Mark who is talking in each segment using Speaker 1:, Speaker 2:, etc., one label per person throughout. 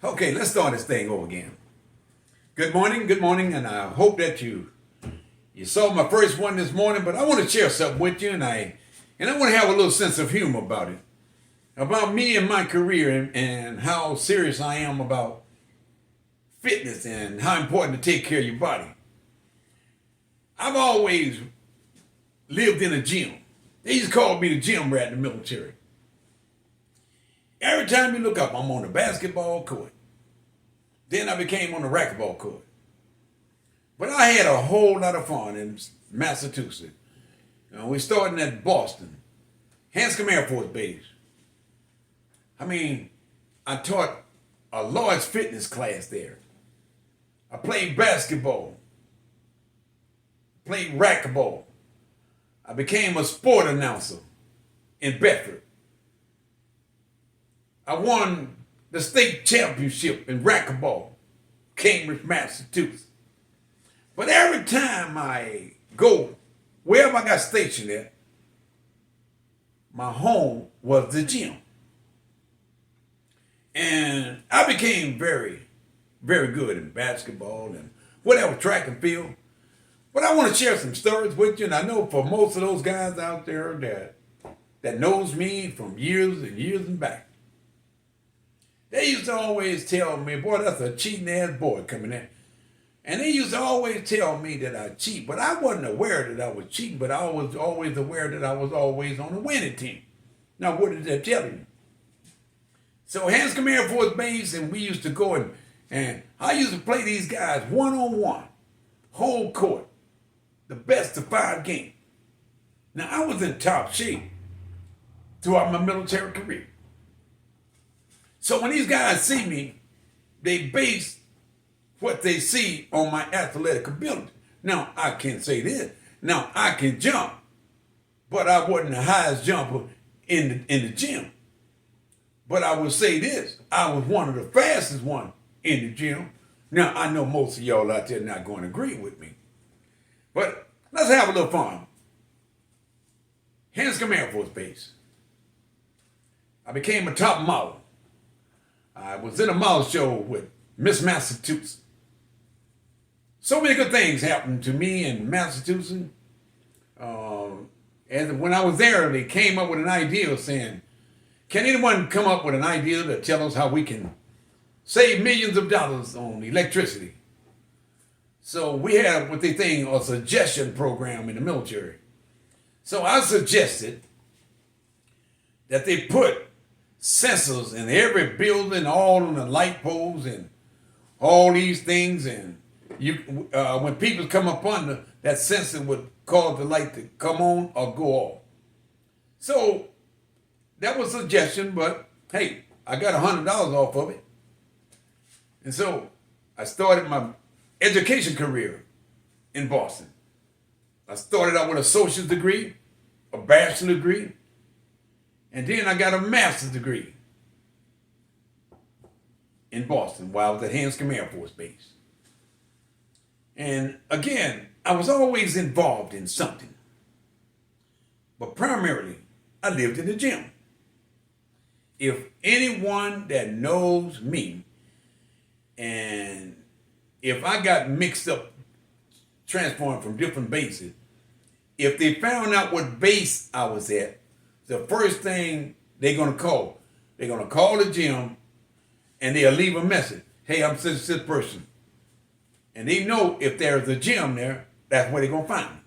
Speaker 1: Okay, let's start this thing over again. Good morning, and I hope that you saw my first one this morning. But I want to share something with you, and I want to have a little sense of humor about me and my career, and how serious I am about fitness and how important to take care of your body. I've always lived in a gym. They used to call me the gym rat in the military. Every time you look up, I'm on the basketball court. Then I became on the racquetball court. But I had a whole lot of fun in Massachusetts. We started at Boston, Hanscom Air Force Base. I taught a large fitness class there. I played basketball, played racquetball. I became a sport announcer in Bedford. I won the state championship in racquetball, Cambridge, Massachusetts. But every time I go, wherever I got stationed at, my home was the gym. And I became very, very good in basketball and whatever, track and field. But I want to share some stories with you, and I know for most of those guys out there that knows me from years and years and back, they used to always tell me, boy, that's a cheating ass boy coming in. And they used to always tell me that I cheat, but I wasn't aware that I was cheating, but I was always aware that I was always on the winning team. Now, what did that tell you? So Hanscom Air Force Base, and we used to go and I used to play these guys one-on-one, whole court, the best of 5 games. Now, I was in top shape throughout my military career. So when these guys see me, they base what they see on my athletic ability. Now, I can say this. Now, I can jump, but I wasn't the highest jumper in the gym. But I would say this. I was one of the fastest ones in the gym. Now, I know most of y'all out there not going to agree with me. But let's have a little fun. Hanscom Air Force Base. I became a top model. I was in a model show with Miss Massachusetts. So many good things happened to me in Massachusetts. And when I was there, they came up with an idea saying, can anyone come up with an idea to tell us how we can save millions of dollars on electricity? So we had what they think a suggestion program in the military. So I suggested that they put sensors in every building, all on the light poles and all these things. And when people come up under, that sensor would cause the light to come on or go off. So that was a suggestion, but hey, I got $100 off of it. And so I started my education career in Boston. I started out with an associate's degree, a bachelor's degree, and then I got a master's degree in Boston while I was at Hanscom Air Force Base. And again, I was always involved in something. But primarily, I lived in the gym. If anyone that knows me, and if I got mixed up, transformed from different bases, if they found out what base I was at, the first thing they're going to call the gym, and they'll leave a message. Hey, I'm such and such person. And they know if there's a gym there, that's where they're going to find me.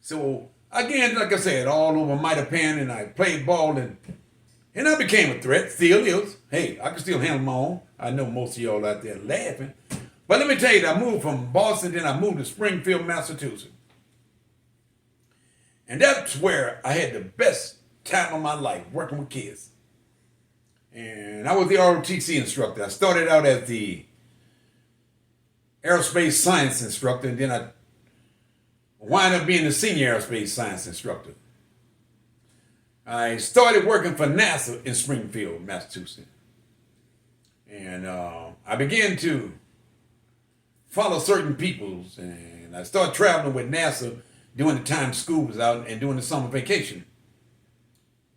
Speaker 1: So, again, like I said, all over Mitapan, and I played ball, and I became a threat, still is. Hey, I can still handle my own. I know most of y'all out there laughing. But let me tell you, I moved from Boston, then I moved to Springfield, Massachusetts. And that's where I had the best time of my life working with kids. And I was the ROTC instructor. I started out as the aerospace science instructor, and then I wound up being the senior aerospace science instructor. I started working for NASA in Springfield, Massachusetts. And I began to follow certain peoples, and I started traveling with NASA during the time school was out and during the summer vacation.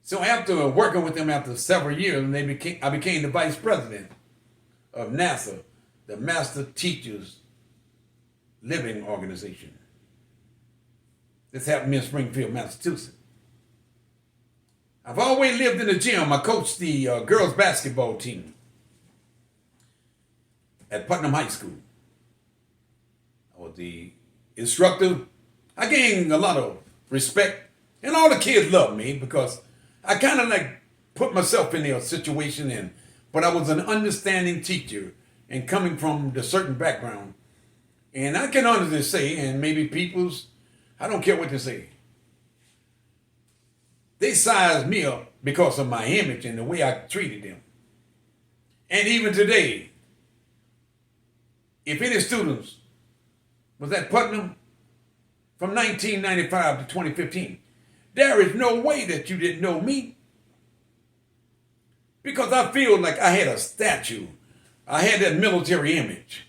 Speaker 1: So after working with them after several years, I became the vice president of NASA, the Master Teachers Living Organization. This happened in Springfield, Massachusetts. I've always lived in the gym. I coached the girls basketball team at Putnam High School. I was the instructor. I gained a lot of respect, and all the kids loved me because I kind of like put myself in their situation, but I was an understanding teacher and coming from a certain background. And I can honestly say, and maybe I don't care what they say, they sized me up because of my image and the way I treated them. And even today, if any students was at Putnam from 1995 to 2015, there is no way that you didn't know me. Because I feel like I had a statue. I had that military image.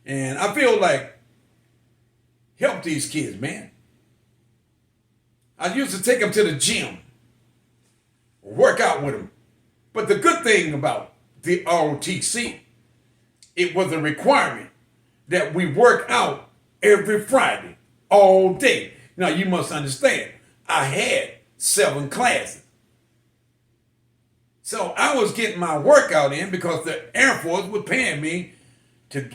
Speaker 1: And I feel like, help these kids, man. I used to take them to the gym, work out with them. But the good thing about the ROTC, it was a requirement that we work out every Friday, all day. Now, you must understand, I had 7 classes. So I was getting my workout in because the Air Force was paying me to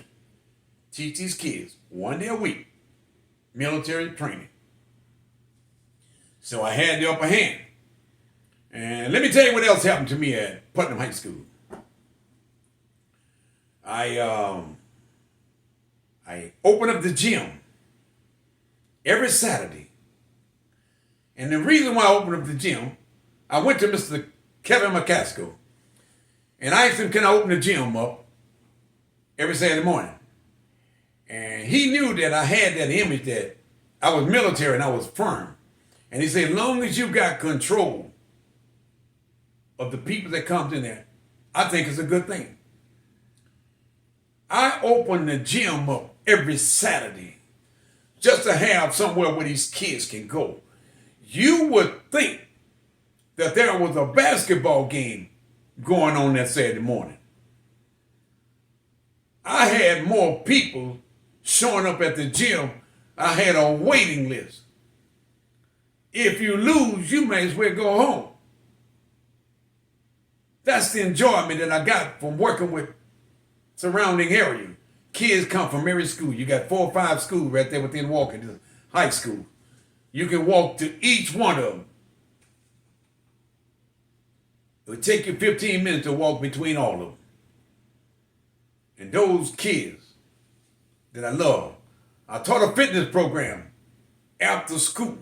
Speaker 1: teach these kids 1 day a week, military training. So I had the upper hand. And let me tell you what else happened to me at Putnam High School. I opened up the gym every Saturday. And the reason why I opened up the gym, I went to Mr. Kevin McCaskill, and I asked him, can I open the gym up every Saturday morning? And he knew that I had that image that I was military and I was firm. And he said, as long as you got control of the people that comes in there, I think it's a good thing. I open the gym up every Saturday just to have somewhere where these kids can go. You would think that there was a basketball game going on that Saturday morning. I had more people showing up at the gym. I had a waiting list. If you lose, you may as well go home. That's the enjoyment that I got from working with surrounding area. Kids come from every school. You got 4 or 5 schools right there within walking high school. You can walk to each one of them. It would take you 15 minutes to walk between all of them. And those kids that I love, I taught a fitness program after school.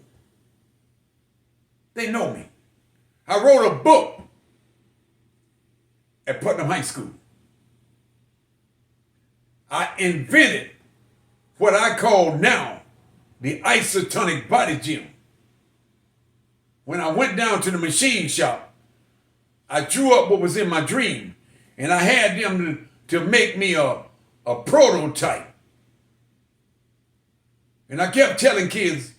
Speaker 1: They know me. I wrote a book at Putnam High School. I invented what I call now the isotonic body gym. When I went down to the machine shop, I drew up what was in my dream, and I had them to make me a prototype. And I kept telling kids,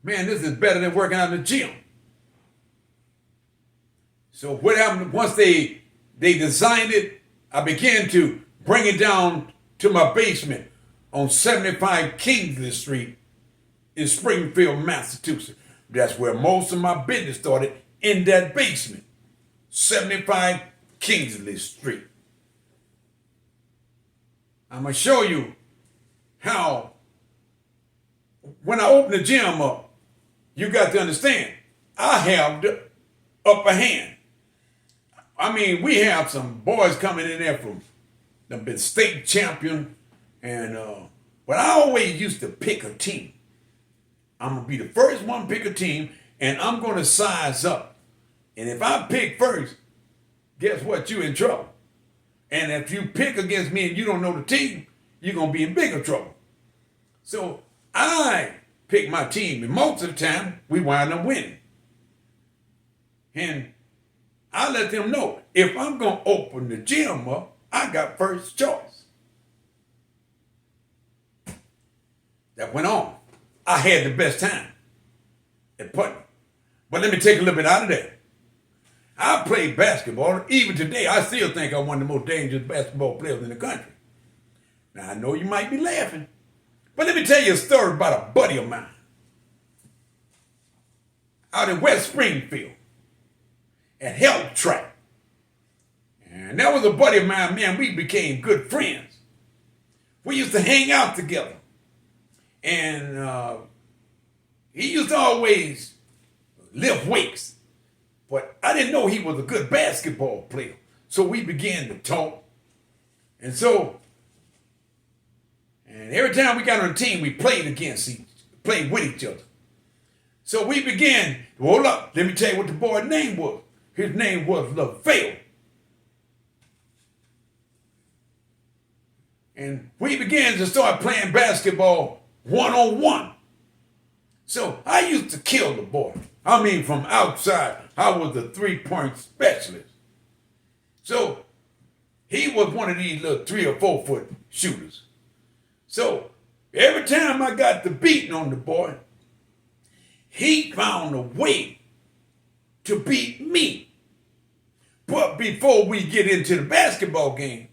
Speaker 1: man, this is better than working out in the gym. So what happened, once they designed it, I began to bring it down to my basement on 75 Kingsley Street in Springfield, Massachusetts. That's where most of my business started, in that basement, 75 Kingsley Street. I'm going to show you how, when I open the gym up, you got to understand, I have the upper hand. I mean, we have some boys coming in there from, they've been state champion, and but I always used to pick a team. I'm going to be the first one to pick a team, and I'm going to size up. And if I pick first, guess what? You're in trouble. And if you pick against me and you don't know the team, you're going to be in bigger trouble. So I pick my team, and most of the time, we wind up winning. And I let them know, if I'm going to open the gym up, I got first choice. That went on. I had the best time at Putnam. But let me take a little bit out of that. I played basketball. Even today, I still think I'm one of the most dangerous basketball players in the country. Now, I know you might be laughing, but let me tell you a story about a buddy of mine out in West Springfield at Health Track. And that was a buddy of mine, man. We became good friends. We used to hang out together. And he used to always lift weights. But I didn't know he was a good basketball player. So we began to talk. And every time we got on a team, we played with each other. So we began, hold up, let me tell you what the boy's name was. His name was LaVale. And we began to start playing basketball one-on-one. So I used to kill the boy. I mean, from outside, I was a three-point specialist. So he was one of these little 3 or 4 foot shooters. So every time I got the beating on the boy, he found a way to beat me. But before we get into the basketball game,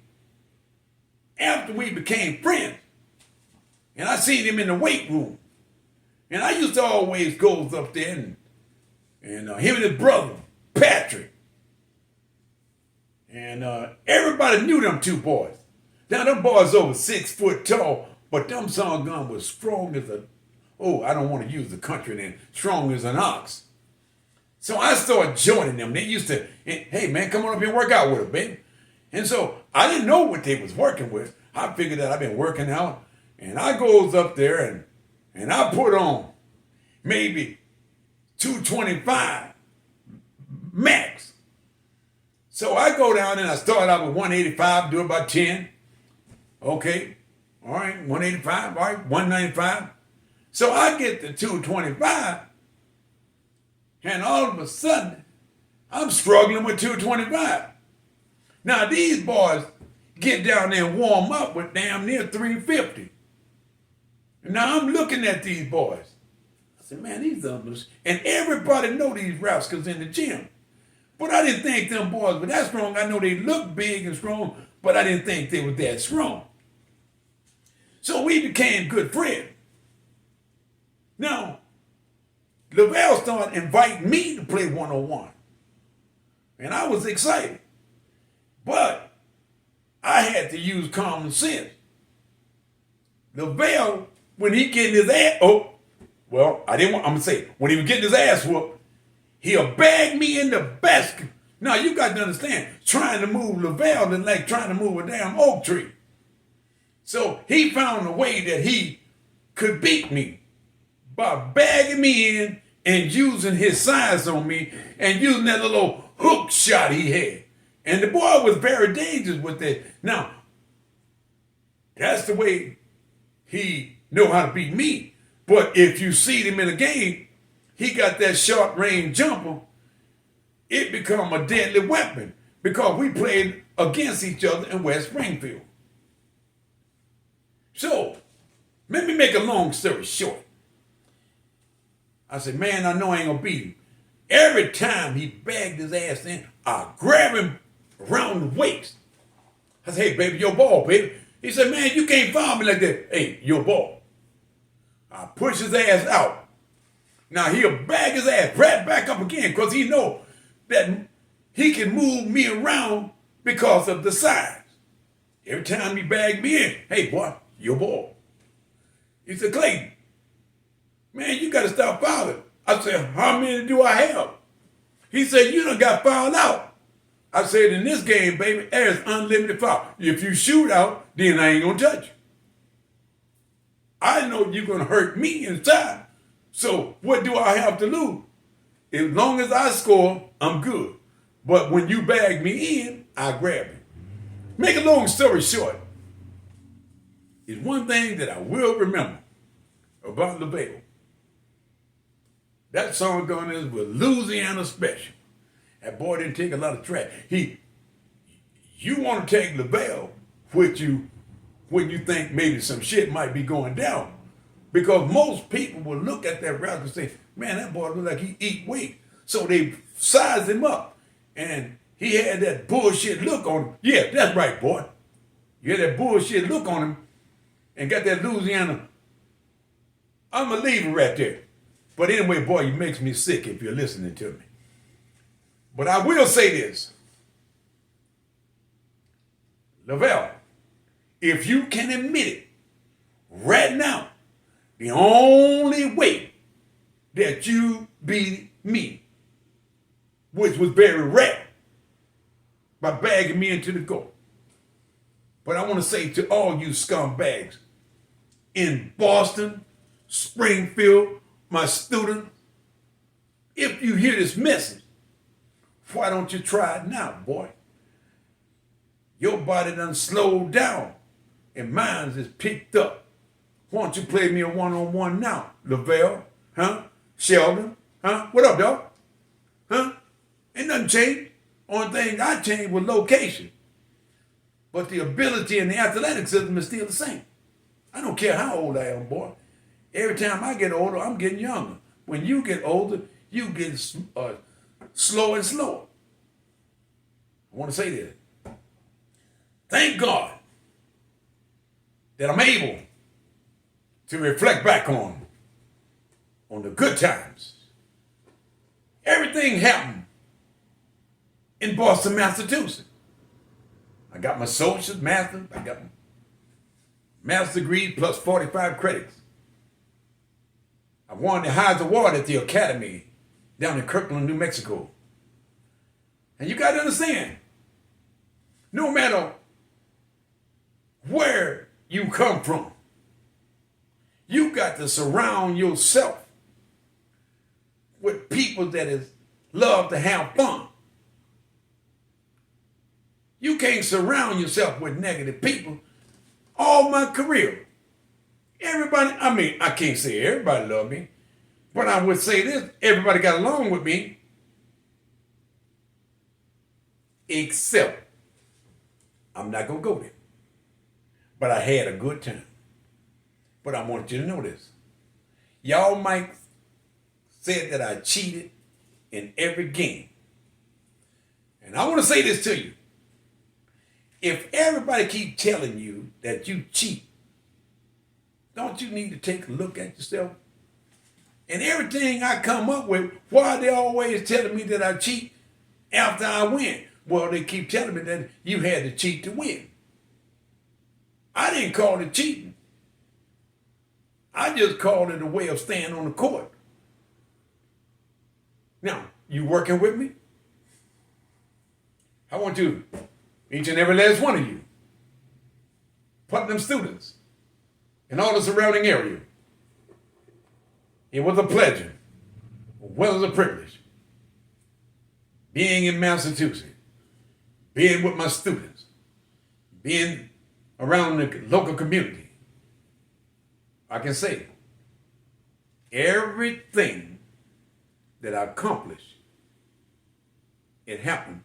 Speaker 1: after we became friends, and I seen him in the weight room, and I used to always go up there and him and his brother, Patrick, and everybody knew them 2 boys. Now, them boys over 6 foot tall, but them son gun was strong as I don't want to use the country name, strong as an ox. So I started joining them. They used to, hey man, come on up here and work out with us, baby. And so I didn't know what they was working with. I figured that I've been working out, and I goes up there and I put on maybe 225 max. So I go down and I start out with 185, do about 10. Okay, all right, 185, all right, 195. So I get to 225, and all of a sudden, I'm struggling with 225. Now, these boys get down there and warm up with damn near 350. And now I'm looking at these boys. I said, man, these others, and everybody know these rascals in the gym. But I didn't think them boys were that strong. I know they look big and strong, but I didn't think they were that strong. So we became good friends. Now, LaVale started inviting me to play one-on-one. And I was excited. But I had to use common sense. LaVale, when he getting his ass, I'm going to say, when he was getting his ass whooped, he'll bag me in the basket. Now, you got to understand, trying to move LaVale is like trying to move a damn oak tree. So he found a way that he could beat me by bagging me in and using his size on me and using that little hook shot he had. And the boy was very dangerous with that. Now, that's the way he know how to beat me. But if you see him in a game, he got that short range jumper. It become a deadly weapon because we played against each other in West Springfield. So, let me make a long story short. I said, man, I know I ain't gonna beat him. Every time he bagged his ass in, I grab him around the waist. I said, hey, baby, your ball, baby. He said, man, you can't foul me like that. Hey, your ball. I push his ass out. Now he'll bag his ass right back up again because he know that he can move me around because of the size. Every time he bagged me in, hey, boy, your ball. He said, Clayton, man, you got to stop fouling. I said, how many do I have? He said, you done got fouled out. I said, in this game, baby, there's unlimited foul. If you shoot out, then I ain't going to touch you. I know you're going to hurt me inside. So what do I have to lose? As long as I score, I'm good. But when you bag me in, I grab you. Make a long story short, is one thing that I will remember about LaVale. That song going is with Louisiana Special. That boy didn't take a lot of track. You want to take LaVale with you when you think maybe some shit might be going down. Because most people will look at that rapper and say, man, that boy look like he eat weight. So they size him up. And he had that bullshit look on him. Yeah, that's right, boy. You had that bullshit look on him and got that Louisiana unbeliever right there. But anyway, boy, you makes me sick if you're listening to me. But I will say this. Lavelle, if you can admit it right now, the only way that you beat me, which was very rare, by bagging me into the goal. But I want to say to all you scumbags in Boston, Springfield, my students, if you hear this message, why don't you try it now, boy? Your body done slowed down and mine is picked up. Why don't you play me a one-on-one now, Lavelle? Huh? Sheldon? Huh? What up, dog? Huh? Ain't nothing changed. Only thing I changed was location. But the ability and the athletic system is still the same. I don't care how old I am, boy. Every time I get older, I'm getting younger. When you get older, you get slower and slower. I want to say this. Thank God that I'm able to reflect back on the good times. Everything happened in Boston, Massachusetts. I got my associate's, master's, I got my master's degree plus 45 credits. I won the highest award at the academy down in Kirkland, New Mexico. And you got to understand, no matter where you come from, you got to surround yourself with people that love to have fun. You can't surround yourself with negative people. All my career, everybody, I can't say everybody loved me, but I would say this, everybody got along with me, except, I'm not going to go there, but I had a good time. But I want you to know this. Y'all might say that I cheated in every game. And I want to say this to you. If everybody keep telling you that you cheat, don't you need to take a look at yourself? And everything I come up with, why are they always telling me that I cheat after I win? Well, they keep telling me that you had to cheat to win. I didn't call it cheating. I just called it a way of staying on the court. Now, you working with me? I want you, each and every last one of you, Putnam students, and all the surrounding area, it was a pleasure, as well as a privilege, being in Massachusetts, being with my students, being around the local community. I can say everything that I accomplished, it happened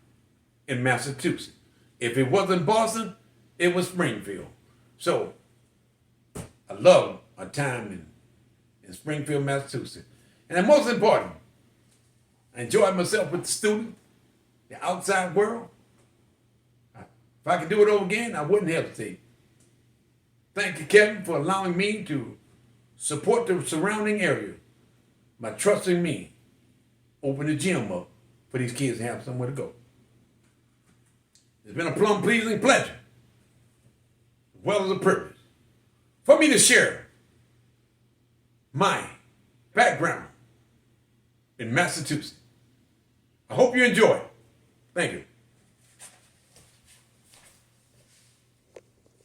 Speaker 1: in Massachusetts. If it wasn't Boston, it was Springfield. So I love a time in Springfield, Massachusetts. And most important, I enjoyed myself with the students, the outside world. If I could do it over again, I wouldn't hesitate. Thank you, Kevin, for allowing me to support the surrounding area by trusting me. Open the gym up for these kids to have somewhere to go. It's been a plum-pleasing pleasure, as well as a privilege, for me to share my background in Massachusetts. I hope you enjoy it. Thank you.